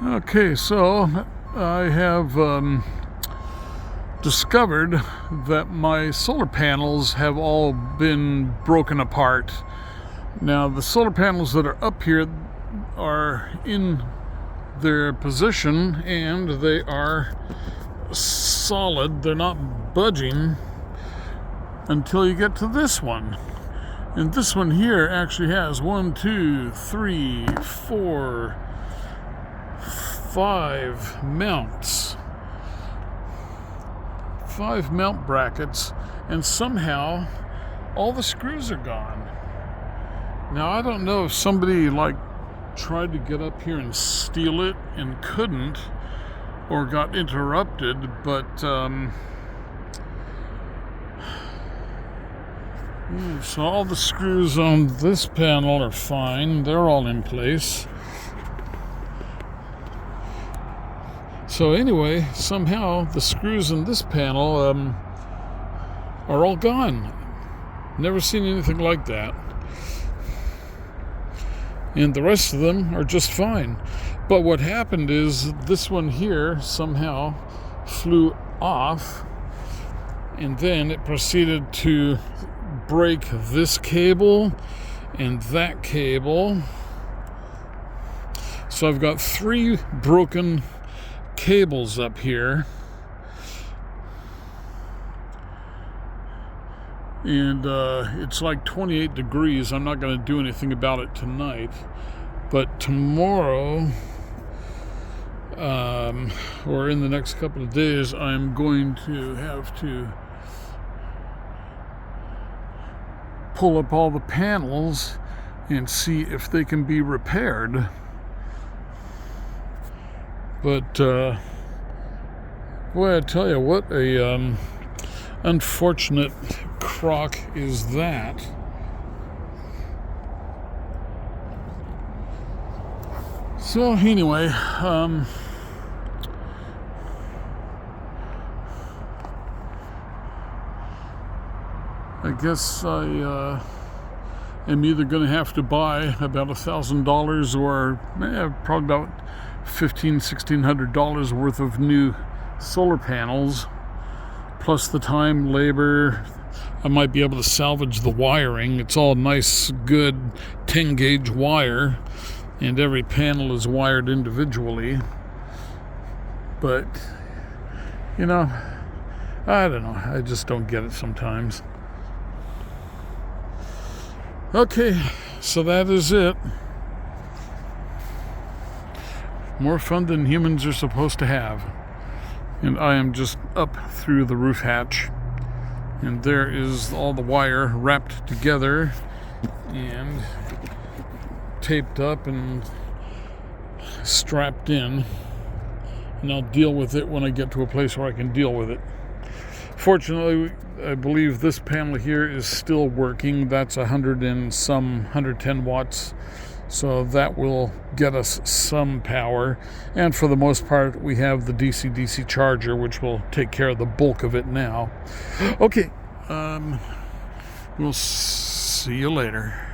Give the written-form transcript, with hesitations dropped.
Okay, so I have discovered that my solar panels have all been broken apart. Now, the solar panels that are up here are in their position and they are solid. They're not budging until you get to this one. And this one here actually has 1, 2, 3, 4, 5 mounts. 5 mount brackets, and somehow all the screws are gone. Now, I don't know if somebody tried to get up here and steal it and couldn't, or got interrupted, but so all the screws on this panel are fine. They're all in place. So anyway, somehow the screws in this panel are all gone. Never seen anything like that. And the rest of them are just fine. But what happened is this one here somehow flew off, and then it proceeded to break this cable and that cable. So I've got 3 broken cables up here, and it's like 28 degrees. I'm not going to do anything about it tonight, but tomorrow or in the next couple of days I'm going to have to pull up all the panels and see if they can be repaired. But boy, I tell you, what a unfortunate crock is that. So anyway, I guess I am either going to have to buy about $1,000 or probably about $1,600 worth of new solar panels, plus the time, labor. I might be able to salvage the wiring. It's all nice, good 10 gauge wire, and every panel is wired individually. But I don't know, I just don't get it sometimes. Okay, so that is it. More fun than humans are supposed to have. And I am just up through the roof hatch, and there is all the wire wrapped together and taped up and strapped in, and I'll deal with it when I get to a place where I can deal with it. Fortunately, I believe this panel here is still working. That's 110 watts. So that will get us some power. And for the most part, we have the DC-DC charger, which will take care of the bulk of it now. Okay, we'll see you later.